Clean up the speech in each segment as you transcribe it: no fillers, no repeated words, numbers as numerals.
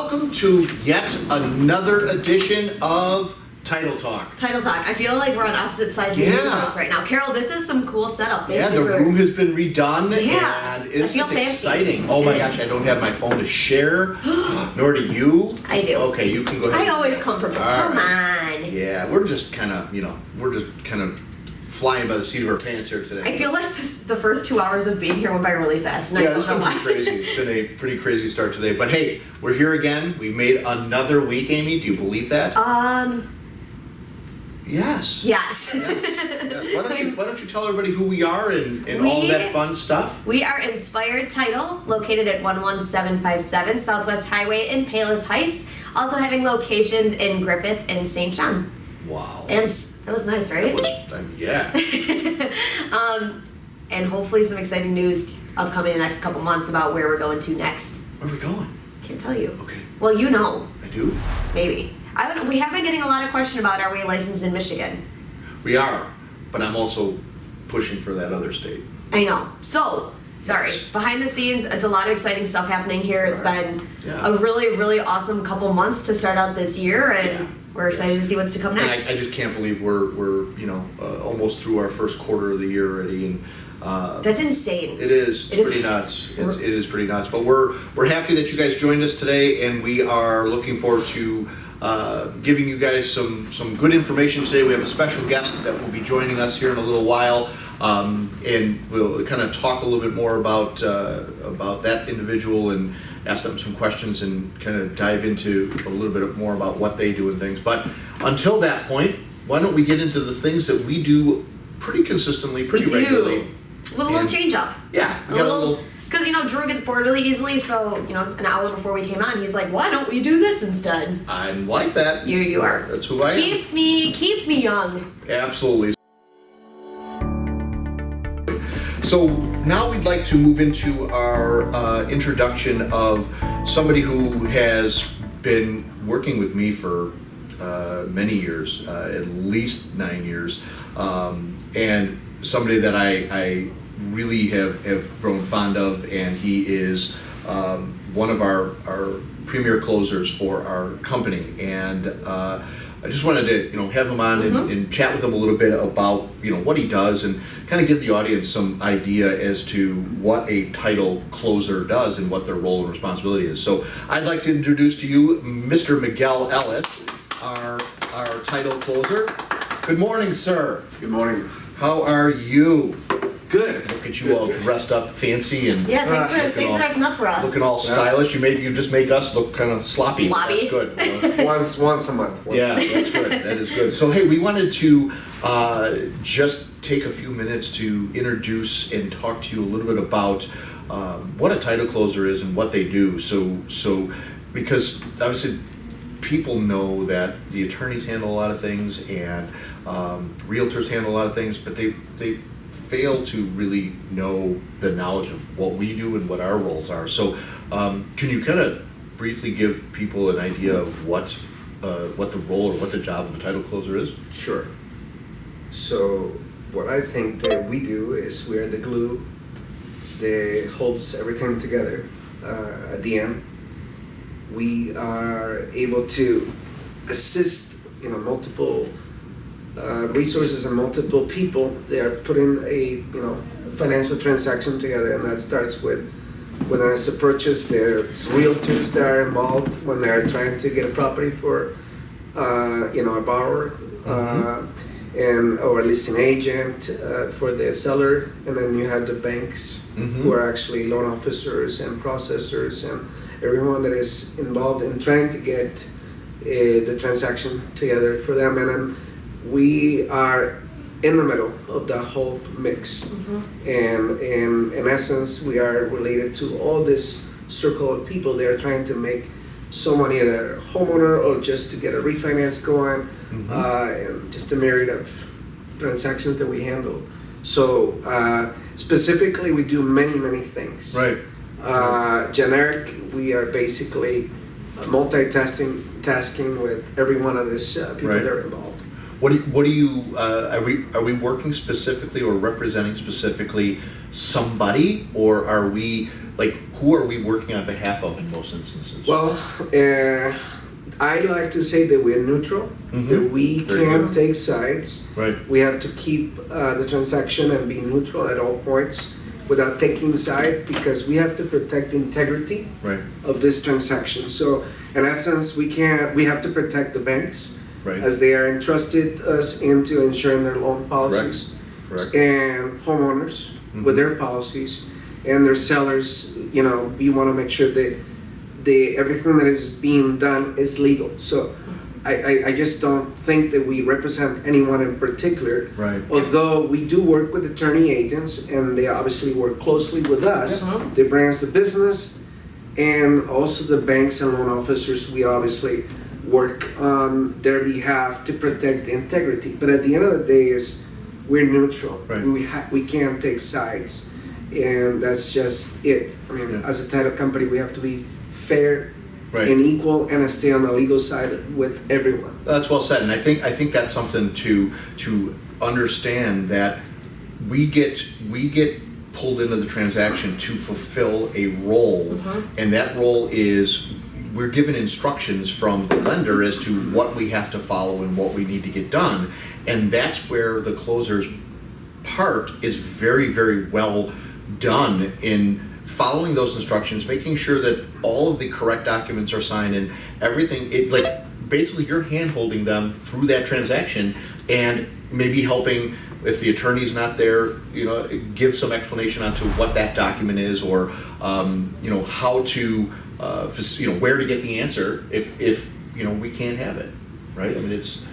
welcome to yet another edition of Title Talk. Title Talk. I feel like we're on opposite sides of the universe right now. Carol, this is some cool setup. Yeah, the room has been redone, Yeah, and it's I feel fancy. exciting. Oh my gosh, I don't have my phone to share, nor do you. I do. Okay, you can go ahead. I always come prepared. Come on. Yeah, we're just kind of, flying by the seat of our pants here today. I feel like the first 2 hours of being here went by really fast. And Yeah, I it's don't been know pretty why. crazy. It's been a pretty crazy start today. But hey, we're here again. We made another week, Amy. Do you believe that? Yes. Yes. Yes. Why don't you tell everybody who we are and all that fun stuff? We are Inspired Title, located at 11757 Southwest Highway in Palos Heights. Also having locations in Griffith and St. John. Wow. And that was nice, right? Yeah. And hopefully some exciting news upcoming in the next couple months about where we're going to next. Where are we going? Can't tell you. Okay. Well, you know. I do? Maybe. We have been getting a lot of question about, are we licensed in Michigan? We are, but I'm also pushing for that other state. I know. So, sorry. Yes. Behind the scenes, it's a lot of exciting stuff happening here. It's been Yeah. a really, really awesome couple months to start out this year, and Yeah. we're excited to see what's to come And next. I just can't believe we're almost through our first quarter of the year already, and That's insane. it is. It It's is. pretty nuts. It is pretty nuts. But we're happy that you guys joined us today, and we are looking forward to giving you guys some good information today. We have a special guest that will be joining us here in a little while, and we'll kind of talk a little bit more about that individual and ask them some questions and kind of dive into a little bit more about what they do and things. But until that point, why don't we get into the things that we do pretty consistently, pretty We do. regularly? With a little And- change up. Yeah, A we got little. Because, Drew gets bored really easily, so, an hour before we came on, he's like, why don't we do this instead? I'm like that. You are. That's who I am. Keeps me young. Absolutely. So now we'd like to move into our introduction of somebody who has been working with me for many years, at least 9 years, and somebody that I really have grown fond of, and he is one of our premier closers for our company. And I just wanted to have him on and chat with him a little bit about what he does, and kind of give the audience some idea as to what a title closer does and what their role and responsibility is. So I'd like to introduce to you Mr. Miguel Ellis, our title closer. Good morning, sir. Good morning. How are you? Good. Look at you all dressed up fancy and Yeah, thanks looking for all- dressing up for us. looking all stylish. You just make us look kind of sloppy. Sloppy. That's good. Once a month. Yeah, that's good. That is good. So hey, we wanted to just take a few minutes to introduce and talk to you a little bit about what a title closer is and what they do. So because obviously people know that the attorneys handle a lot of things and realtors handle a lot of things, but they fail to really know the knowledge of what we do and what our roles are. So can you kind of briefly give people an idea of what the role or what the job of a title closer is? Sure. So what I think that we do is we are the glue that holds everything together. At the end, we are able to assist multiple resources and multiple people. They are putting a financial transaction together, and that starts with when there's a purchase. There's realtors that are involved when they're trying to get a property for a borrower, and or a listing agent for the seller, and then you have the banks who are actually loan officers and processors and everyone that is involved in trying to get the transaction together for them. And then we are in the middle of that whole mix. And in essence, we are related to all this circle of people that are trying to make some money, either a homeowner or just to get a refinance going, and just a myriad of transactions that we handle. So specifically, we do many things. Right. Generic, we are basically tasking with every one of these people Right. that are involved. What do you are we working specifically or representing specifically somebody, or are we, like, who are we working on behalf of in most instances? Well, I like to say that we're neutral, Mhm. that we Very can't good. take sides. Right, We have to keep the transaction and be neutral at all points without taking side, because we have to protect the integrity right, of this transaction. So in essence, we have to protect the banks right, as they are entrusted us into ensuring their loan policies, correct. and homeowners with Mhm. their policies, and their sellers. You know, we want to make sure that everything that is being done is legal. So I just don't think that we represent anyone in particular. Right. Although we do work with attorney agents, and they obviously work closely with us. Mhm. They bring us the business, and also the banks and loan officers. We obviously work on their behalf to protect the integrity. But at the end of the day, we're neutral. Right. We can't take sides, and that's just it. I mean, Yeah. as a title company, we have to be fair Right. and equal, and stay on the legal side with everyone. That's well said, and I think that's something to understand, that we get pulled into the transaction to fulfill a role, and that role is, we're given instructions from the lender as to what we have to follow and what we need to get done, and that's where the closer's part is very, very well done in following those instructions, making sure that all of the correct documents are signed and everything. It, like, basically you're hand-holding them through that transaction, and maybe helping, if the attorney's not there, you know, give some explanation onto what that document is, or you know, how to you know, where to get the answer if you know, we can't have it, right? I mean, it's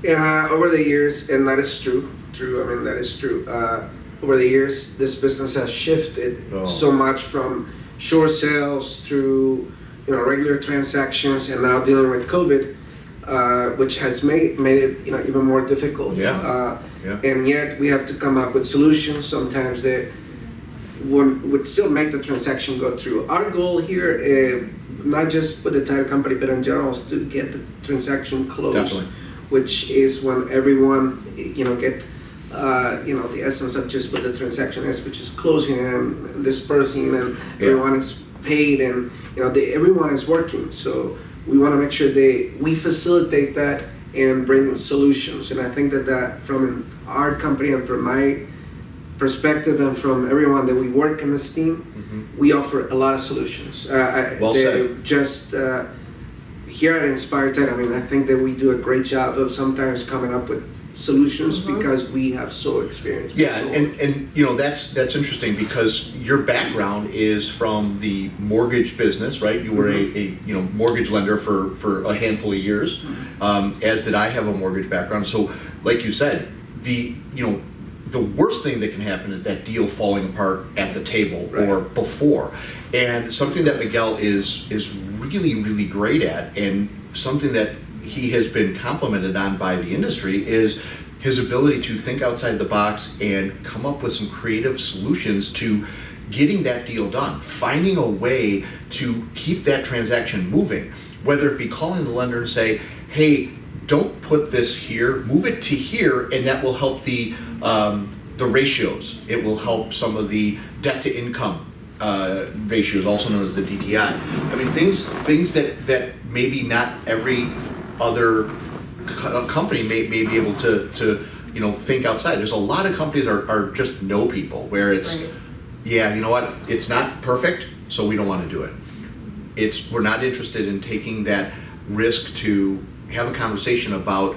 And over the years, and that is true. I mean, that is true. Over the years, this business has shifted Oh. so much from short sales through, you know, regular transactions, and now dealing with COVID, which has made it, you know, even more difficult. Yeah. Yeah. And yet we have to come up with solutions sometimes that would still make the transaction go through. Our goal here, not just with the title company, but in general, is to get the transaction closed. Definitely. Which is when everyone, you know, get, you know, the essence of just what the transaction is, which is closing and dispersing, and Yeah. everyone is paid, and, you know, everyone is working. So we want to make sure we facilitate that and bring solutions. And I think that from our company and from my perspective and from everyone that we work in this team, we offer a lot of solutions. Well said. Just here at Inspire Tech, I mean, I think that we do a great job of sometimes coming up with solutions because we have so experienced. Yeah, and you know, that's interesting, because your background is from the mortgage business, right? You were a you know, mortgage lender for a handful of years, as did I have a mortgage background. So, like you said, the worst thing that can happen is that deal falling apart at the table or before. And something that Miguel is really, really great at, and something that he has been complimented on by the industry, is his ability to think outside the box and come up with some creative solutions to getting that deal done, finding a way to keep that transaction moving, whether it be calling the lender and say, hey, don't put this here, move it to here, and that will help the ratios. It will help some of the debt to income ratios, also known as the DTI. I mean, things that maybe not every other company may be able to you know, think outside. There's a lot of companies are just no people, where it's yeah, you know what, it's not perfect, so we don't want to do it. We're not interested in taking that risk to have a conversation about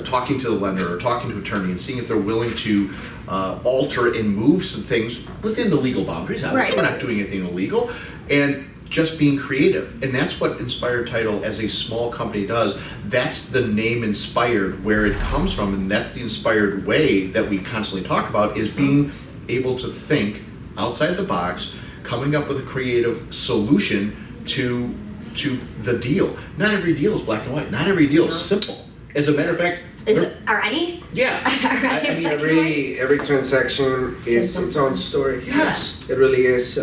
talking to the lender or talking to an attorney and seeing if they're willing to alter and move some things within the legal boundaries. Obviously, we're not doing anything illegal, and just being creative. And that's what Inspired Title as a small company does. That's the name Inspired, where it comes from, and that's the inspired way that we constantly talk about, is being able to think outside the box, coming up with a creative solution to the deal. Not every deal is black and white. Not every deal is simple. As a matter of fact, Are any? yeah. I mean, every transaction is its own story. Yes. It really is.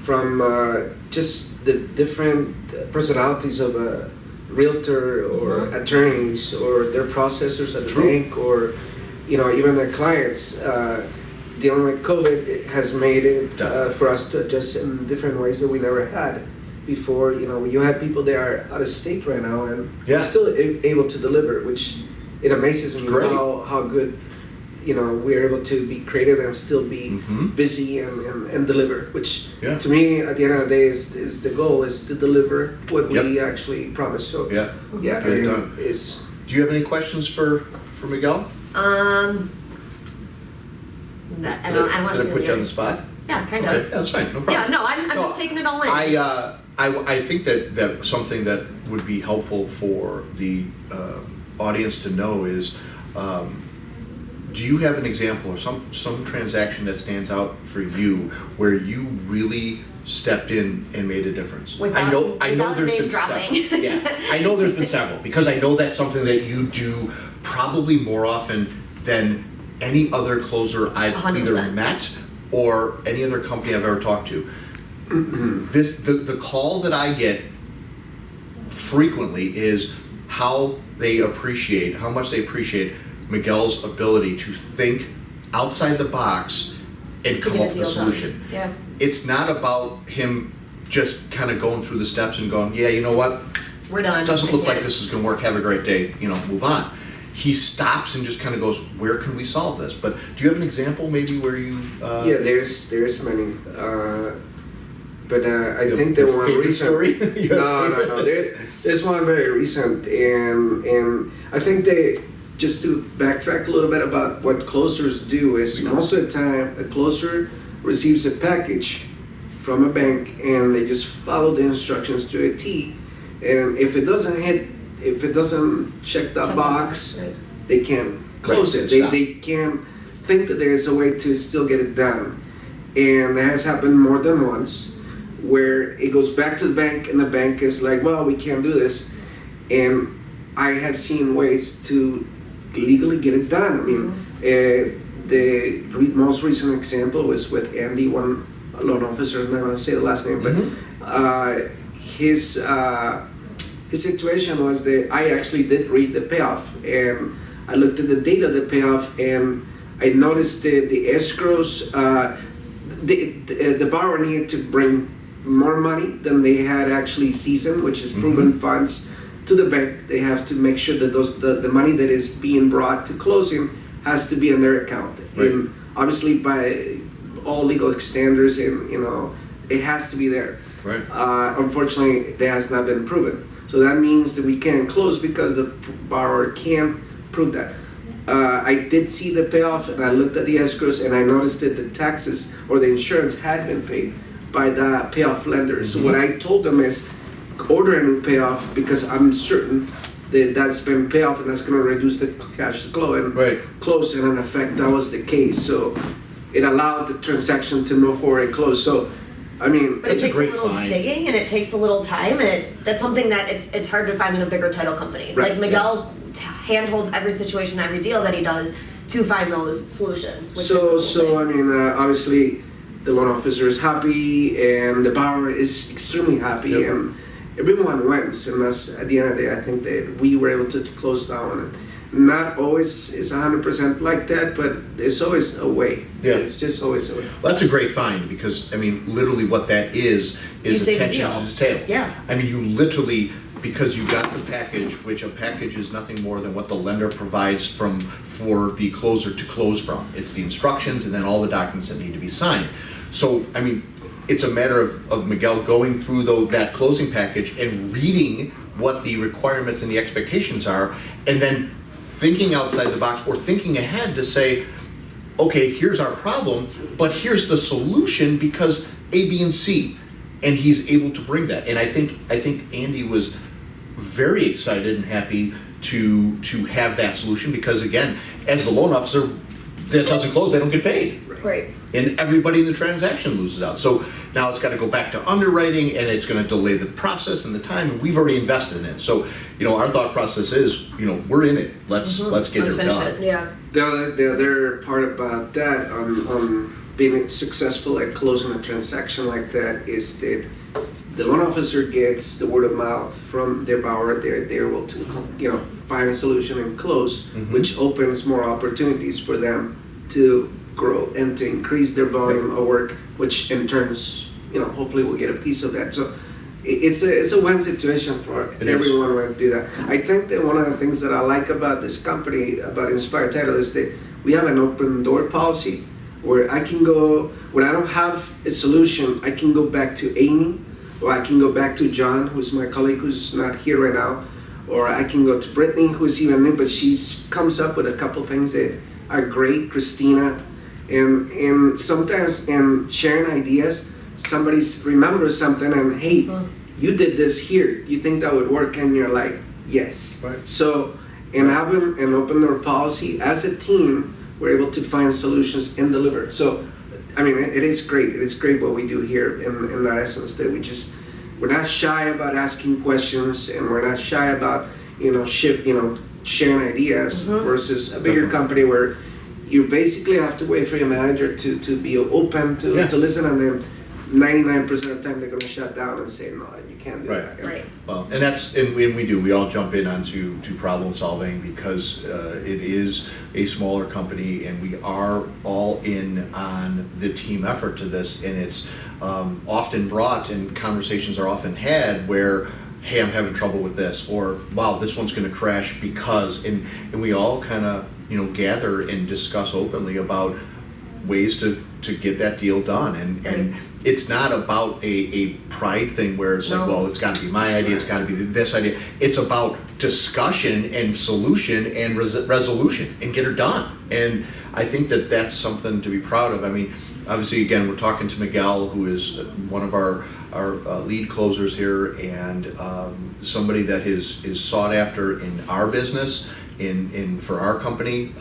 From just the different personalities of a realtor or attorneys or their processors at the bank, or, you know, even their clients. dealing with COVID it has made it Definitely. for us to adjust in different ways that we never had before. You know, you have people that are out of state right now and Yeah. still able to deliver, which it amazes me great. how good, you know, we're able to be creative and still be Mhm. busy and deliver, which Yeah. to me at the end of the day is the goal, is to deliver what we Yep. actually promise. So Yeah. yeah, Get it done. it's Do you have any questions for Miguel? I don't want Did to I put you on the spot? Yeah, kind Okay, of. that's fine, no problem. Yeah, no, I'm No, just taking it all in. I think that something that would be helpful for the audience to know is, do you have an example or some transaction that stands out for you where you really stepped in and made a difference? Without there's name been dropping. several. Yeah, I know there's been several because I know that's something that you do probably more often than any other closer I've 100%. either met or any other company I've ever talked to. The call that I get frequently is how much they appreciate Miguel's ability to think outside the box and To come get a up with a deal done. solution. Yeah. It's not about him just kind of going through the steps and going, yeah, you know what? We're done. It doesn't look like Yeah. this is going to work. Have a great day. You know, move on. He stops and just kind of goes, where can we solve this? But do you have an example maybe where you... yeah, there's many, but I Your- think the your one favorite recent. story? You have a No. There's one very recent, and I think they just to backtrack a little bit about what closers do is most of the time a closer receives a package from a bank and they just follow the instructions to a T, and if it doesn't check that box, right. they can't close Right, it. stop. They can't think that there is a way to still get it done. And that has happened more than once where it goes back to the bank and the bank is like, well, we can't do this. And I have seen ways to legally get it done. I mean, the most recent example was with Andy, one loan officer, I'm not going to say the last name, but his situation was that I actually did read the payoff, and I looked at the date of the payoff, and I noticed that the escrows, the borrower needed to bring more money than they had actually seasoned, which is proven funds, to the bank. They have to make sure that the money that is being brought to closing has to be in their account, Right. and obviously by all legal standards, and it has to be there. Right. Unfortunately, that has not been proven. So that means that we can't close because the borrower can't prove that. I did see the payoff, and I looked at the escrows, and I noticed that the taxes or the insurance had been paid by the payoff lender. So what I told them is, order a new payoff because I'm certain that that's been paid off, and that's going to reduce the cash flow and Right. close. And in effect, that was the case. So it allowed the transaction to move forward and close. So, I mean, But it That's a takes a great little find. digging and it takes a little time, and that's something that it's hard to find in a bigger title company. Right. Like Miguel handholds every situation, every deal that he does to find those solutions. Which So I mean, obviously, the loan officer is happy, and the borrower is extremely happy, Yep. and everyone wins. And that's at the end of the day, I think that we were able to close down. Not always is 100% like that, but there's always a way. Yeah. It's just always a way. Well, that's a great find because, I mean, literally what that is You save the attention deal. to detail. Yeah. I mean, you literally, because you got the package, which a package is nothing more than what the lender provides for the closer to close from. It's the instructions and then all the documents that need to be signed. So, I mean, it's a matter of Miguel going through that closing package and reading what the requirements and the expectations are, and then thinking outside the box or thinking ahead to say, okay, here's our problem, but here's the solution because A, B, and C. And he's able to bring that. And I think Andy was very excited and happy to have that solution because, again, as the loan officer, that doesn't close, they don't get paid. Right. And everybody in the transaction loses out. So now it's got to go back to underwriting, and it's going to delay the process and the time. And we've already invested in it. So, our thought process is, we're in it. Let's get Let's it finish done. it. Yeah. The other part about that, on being successful at closing a transaction like that, is that the loan officer gets the word of mouth from their borrower. They're able to, find a solution and close, which opens more opportunities for them to grow and to increase their volume of work, which in turns, hopefully we'll get a piece of that. So it's a win situation for everyone when to do that. I think that one of the things that I like about this company, about Inspire Title, is that we have an open door policy where I can go, when I don't have a solution, I can go back to Amy, or I can go back to John, who's my colleague who's not here right now, or I can go to Brittany, who's even new, but she comes up with a couple things that are great, Christina, and sometimes in sharing ideas, somebody remembers something and, hey, you did this here, you think that would work? And you're like, yes. Right. So, in having an open door policy, as a team, we're able to find solutions and deliver. So, I mean, it is great. It is great what we do here in that essence, that we're not shy about asking questions, and we're not shy about, sharing ideas versus a bigger company where you basically have to wait for your manager to be open to listen, and then 99% of the time they're going to shut down and say, no, you can't do that. Right. Well, and we all jump in onto problem solving because it is a smaller company, and we are all in on the team effort to this, and it's often brought, and conversations are often had where, hey, I'm having trouble with this, or wow, this one's going to crash because, and we all kind of gather and discuss openly about ways to get that deal done, and it's not about a pride thing where it's like, well, it's got to be my idea, it's got to be this idea. It's about discussion and solution and resolution and get her done. And I think that that's something to be proud of. I mean, obviously, again, we're talking to Miguel, who is one of our lead closers here, and somebody that is sought after in our business. In for our company,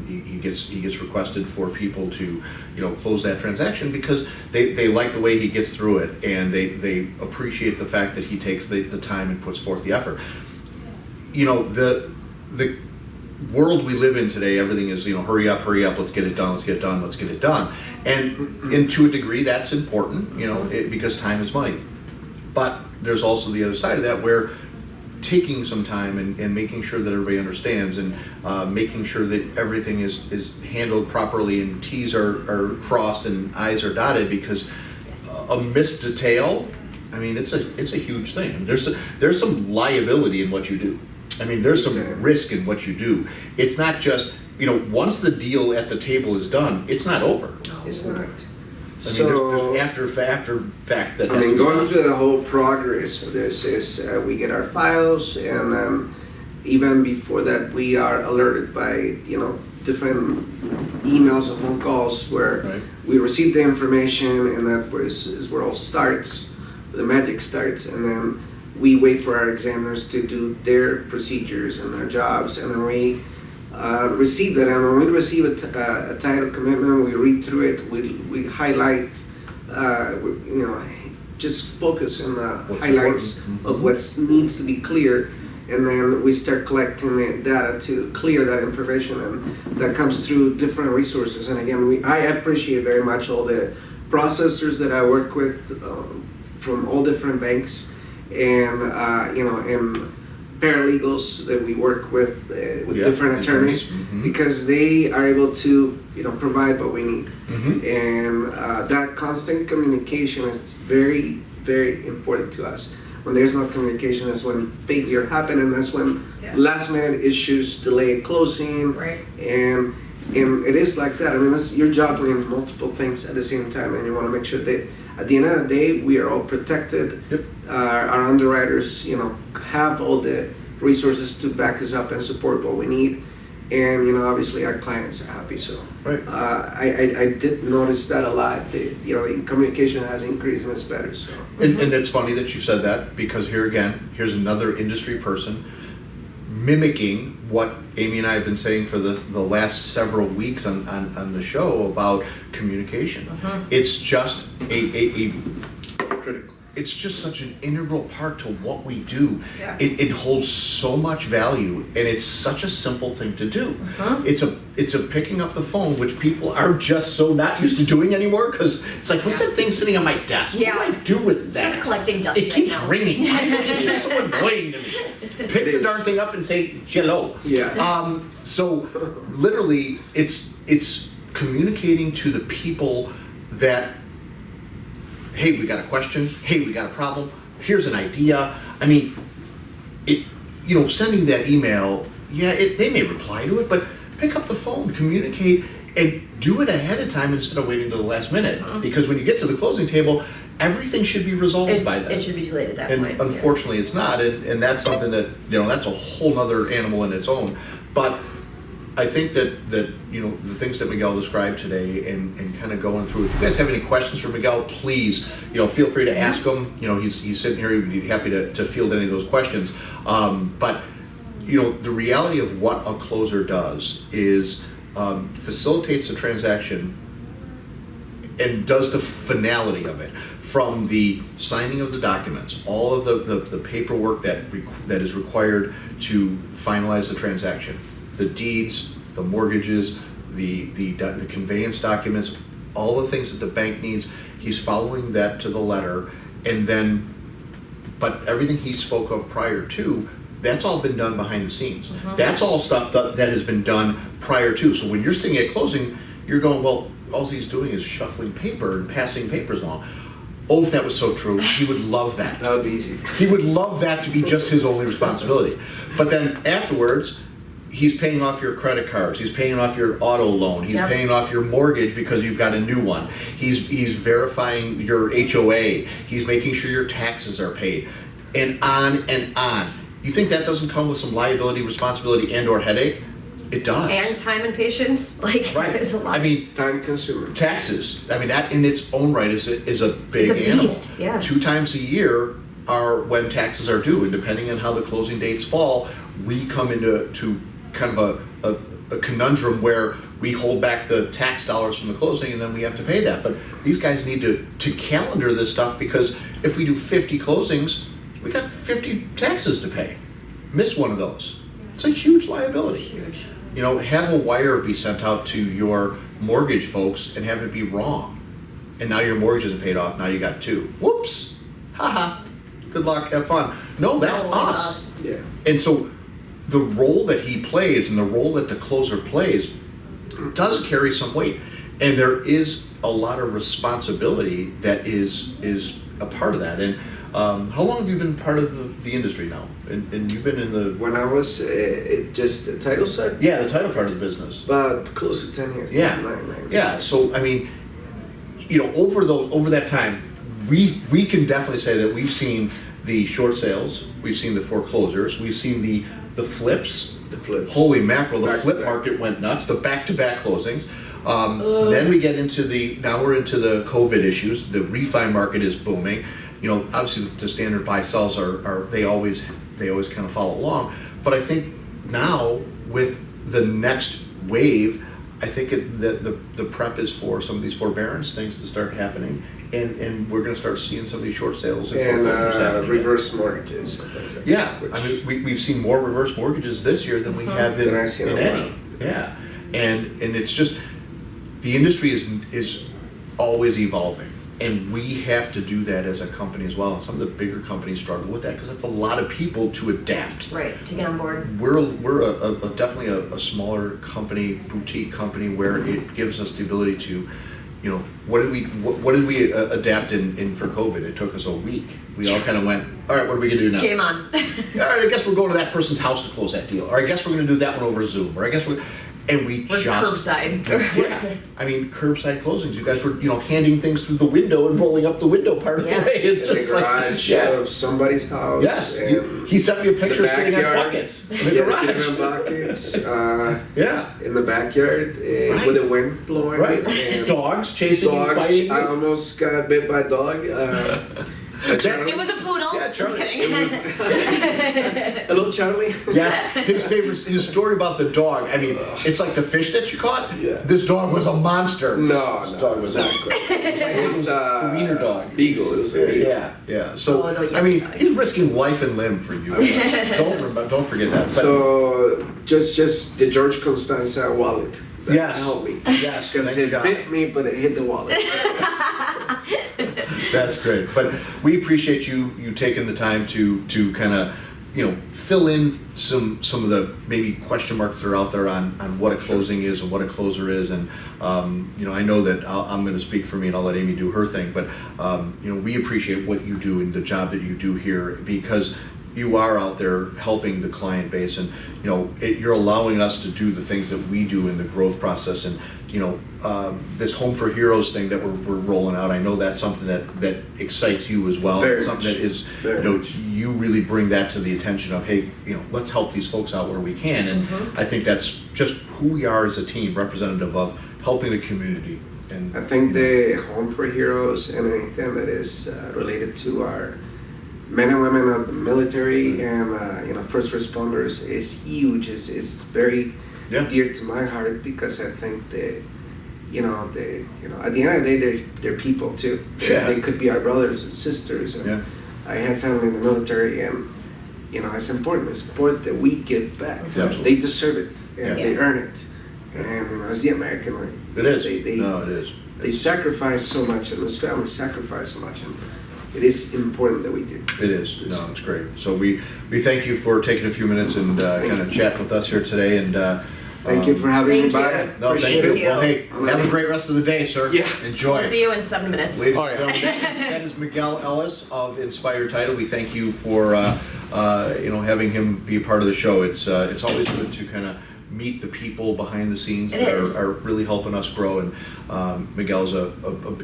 he gets requested for people to close that transaction because they like the way he gets through it, and they appreciate the fact that he takes the time and puts forth the effort. The world we live in today, everything is hurry up, let's get it done, and to a degree that's important, because time is money. But there's also the other side of that where taking some time and making sure that everybody understands, and making sure that everything is handled properly, and T's are crossed and I's are dotted, because a missed detail, I mean, it's a huge thing. There's some liability in what you do. I mean, there's some risk in what you do. It's not just, once the deal at the table is done, it's not over. It's not. I mean, there's after fact that. I mean, going through the whole progress of this is we get our files, and even before that, we are alerted by different emails and phone calls where we receive the information, and that is where all starts, the magic starts, and then we wait for our examiners to do their procedures and their jobs, and then we receive that. And when we receive a title commitment, we read through it, we highlight, just focus on the highlights of what needs to be cleared, and then we start collecting the data to clear that information, and that comes through different resources. And again, I appreciate very much all the processors that I work with from all different banks, and and paralegals that we work with different attorneys, because they are able to provide what we need, and that constant communication is very, very important to us. When there's no communication, that's when failure happens, and that's when last minute issues delay closing, and it is like that. I mean, you're juggling multiple things at the same time, and you want to make sure that at the end of the day, we are all protected. Our underwriters, have all the resources to back us up and support what we need, and obviously our clients are happy. So I did notice that a lot. Communication has increased and it's better. So and it's funny that you said that, because here's another industry person mimicking what Amy and I have been saying for the last several weeks on the show about communication. It's just a critical. It's just such an integral part to what we do. It holds so much value, and it's such a simple thing to do. It's a picking up the phone, which people are just so not used to doing anymore, because it's like, what's that thing sitting on my desk? What do I do with that? Just collecting dust. It keeps ringing. It's just so annoying to me. Pick the darn thing up and say hello. So literally, it's communicating to the people that, hey, we got a question, hey, we got a problem, here's an idea. I mean, sending that email, they may reply to it, but pick up the phone, communicate, and do it ahead of time instead of waiting till the last minute. Because when you get to the closing table, everything should be resolved by then. It should be too late at that And point. unfortunately, it's not, and that's something that, that's a whole nother animal in its own. But I think that the things that Miguel described today and kind of going through, if you guys have any questions for Miguel, please, feel free to ask him. He's sitting here, he'd be happy to field any of those questions. But, the reality of what a closer does is facilitates the transaction and does the finality of it, from the signing of the documents, all of the paperwork that is required to finalize the transaction, the deeds, the mortgages, the conveyance documents, all the things that the bank needs. He's following that to the letter, and then, but everything he spoke of prior to, that's all been done behind the scenes. That's all stuff that has been done prior to. So when you're sitting at closing, you're going, well, all he's doing is shuffling paper and passing papers along. Oh, if that was so true, he would love that. That would be easy. He would love that to be just his only responsibility. But then afterwards, he's paying off your credit cards. He's paying off your auto loan. He's paying off your mortgage because you've got a new one. He's verifying your HOA. He's making sure your taxes are paid, and on and on. You think that doesn't come with some liability, responsibility, and/or headache? It does. And time and patience, Right. there's a lot. I mean, Time consuming. taxes. I mean, that in its own right is a big It's a animal. beast, yeah. 2 times a year are when taxes are due, and depending on how the closing dates fall, we come into kind of a conundrum where we hold back the tax dollars from the closing, and then we have to pay that. But these guys need to calendar this stuff, because if we do 50 closings, we got 50 taxes to pay. Miss one of those, it's a huge liability. Huge. Have a wire be sent out to your mortgage folks and have it be wrong. And now your mortgage isn't paid off, now you got 2. Whoops! Haha. Good luck, have fun. No, that's No, us. it's us. Yeah. And so the role that he plays and the role that the closer plays does carry some weight. And there is a lot of responsibility that is a part of that. And how long have you been part of the industry now? And you've been in the... When I was just the title side, Yeah, the title part of the business. about close to 10 years. Yeah. 9. Yeah, so I mean, over that time, we can definitely say that we've seen the short sales, we've seen the foreclosures, we've seen the flips. The flips. Holy mackerel, the Back to flip back. market went nuts, the back-to-back closings. Then we get into now we're into the COVID issues, the refi market is booming. Obviously the standard buy-sells are they always kind of follow along. But I think now with the next wave, I think the prep is for some of these forbearance things to start happening, and we're going to start seeing some of these short sales and foreclosures happening again. Reverse mortgages and things like Yeah, that. which- I mean, we've seen more reverse mortgages this year than we have in Than I've seen in a any. while. Yeah, and it's just, the industry is always evolving, and we have to do that as a company as well. And some of the bigger companies struggle with that because that's a lot of people to adapt. Right, to get on board. We're definitely a smaller company, boutique company, where it gives us the ability to, what did we adapt in for COVID? It took us a week. We all kind of went, all right, what are we gonna do now? Game on. All right, I guess we're going to that person's house to close that deal, or I guess we're gonna do that one over Zoom, or I guess and we We're just curbside. Yeah, I mean, curbside closings. You guys were handing things through the window and rolling up the window part of Yeah. the way. It's In the just like, garage yeah. of somebody's house. Yes, and he sent me a picture the sitting on backyard. buckets in the Yeah, garage. sitting on buckets. Yeah, In the backyard Right. with the wind blowing. right. And Dogs chasing you, dogs. biting I you. almost got bit by a dog. It was a poodle. Yeah, Just Charlie. kidding. Hello, Charlie. Yeah, his story about the dog. I mean, it's like the fish that you caught. Yeah. This dog was a monster. No, This no, dog was not a great. It's a wiener dog. Beagle. It was a beagle. Yeah. So Oh, no, I mean, yeah. he's risking life and limb for you. Don't forget that. But So just the George Constanza wallet. That Yes. helped me. Yes, Because thank it God. bit me, but it hit the wallet. That's great. But we appreciate you taking the time to kind of fill in some of the maybe question marks that are out there on what a closing is and what a closer is. And I know that I'm going to speak for me, and I'll let Amy do her thing. But we appreciate what you do and the job that you do here, because you are out there helping the client base, and you're allowing us to do the things that we do in the growth process. And this Home for Heroes thing that we're rolling out, I know that's something that excites you as well. Very something much. that is, Very you really bring that to the attention of, hey, let's help these folks out where we can. And I think that's just who we are as a team, representative of helping the community. And I think the Home for Heroes and anything that is related to our men and women of the military and first responders is huge. It's very dear to my heart, because I think that at the end of the day, they're people too. They could be our brothers and sisters. And I have family in the military, and it's important. It's important that we give back. They deserve it, and they earn it. And it's the American way. It is. It is. They sacrifice so much, and those families sacrifice so much, and it is important that we do. It is. No, it's great. So we thank you for taking a few minutes and kind of chat with us here today. And thank you for having me by. No, thank you. Well, hey, have a great rest of the day, sir. Yeah. Enjoy. We'll see you in 7 minutes. Ladies and gentlemen, that is Miguel Ellis of Inspired Title. We thank you for having him be a part of the show. It's always good to kind of meet the people behind the scenes that are really helping us grow, and Miguel's a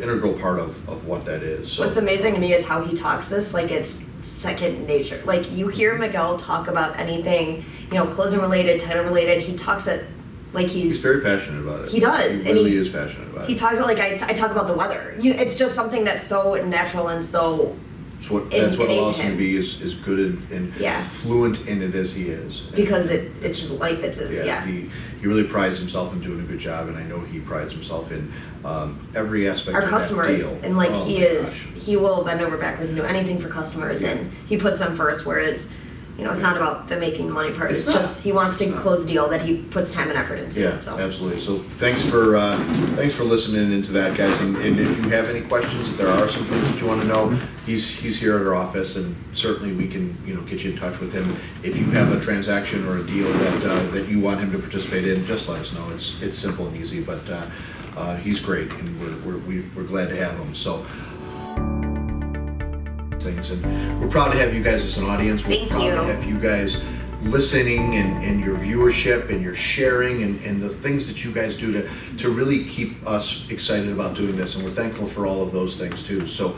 integral part of what that is. So. What's amazing to me is how he talks this like it's second nature. Like, you hear Miguel talk about anything, closing related, title related, he talks it like he's very passionate about it. He does. He really is passionate about it. He talks it like I talk about the weather. It's just something that's so natural and so that's what allows him to be as good and fluent in it as he is. Because it's just life. It's his, He really prides himself in doing a good job, and I know he prides himself in every aspect our of customers, that deal. And he will bend over backwards and do anything for customers, and he puts them first. Whereas it's not about the making the money part. It's just he wants to close a deal that he puts time and effort into. Yeah, so. Absolutely. So thanks for listening into that, guys. And if you have any questions, if there are some things that you want to know, he's here at our office, and certainly we can get you in touch with him. If you have a transaction or a deal that you want him to participate in, just let us know. It's simple and easy, but he's great, and we're glad to have him. So. Things, and we're proud to have you guys as an audience. We're proud to have you guys listening, and your viewership and your sharing and the things that you guys do to really keep us excited about doing this, and we're thankful for all of those things too. So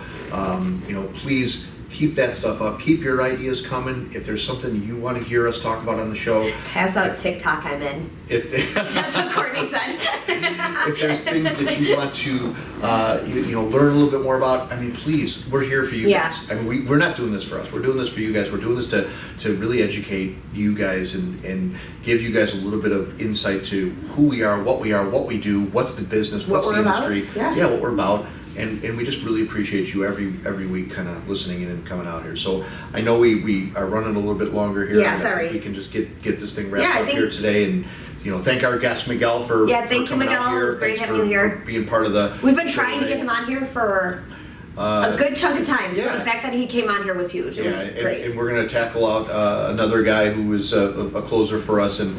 please keep that stuff up. Keep your ideas coming. If there's something you want to hear us talk about on the show, pass out TikTok. I'm in. That's what Courtney said. If there's things that you want to learn a little bit more about, please, we're here for you guys. We're not doing this for us. We're doing this for you guys. We're doing this to really educate you guys and give you guys a little bit of insight to who we are, what we do, what's the business, what's the industry, what we're about. And we just really appreciate you every week kind of listening in and coming out here. So I know we are running a little bit longer here. Yeah, sorry. We can just get this thing wrapped up here today, and thank our guest Miguel for thank you, Miguel. It was great having you here. For being part of the. We've been trying to get him on here for a good chunk of time. So the fact that he came on here was huge. It was great. And we're going to tackle out another guy who is a closer for us, and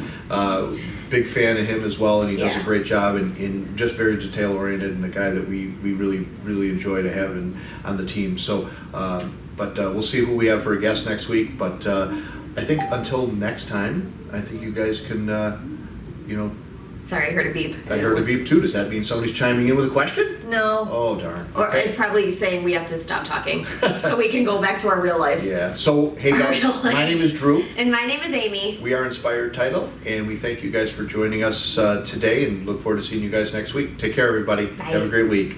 big fan of him as well, and he does a great job, and just very detail oriented, and a guy that we really enjoy to have on the team. So but we'll see who we have for a guest next week, but I think until next time, I think you guys can Sorry, I heard a beep. I heard a beep too. Does that mean somebody's chiming in with a question? No. Oh, darn. Or it's probably saying we have to stop talking so we can go back to our real lives. Yeah. So, hey guys, my name is Drew. And my name is Amy. We are Inspired Title, and we thank you guys for joining us today, and look forward to seeing you guys next week. Take care, everybody. Bye. Have a great week.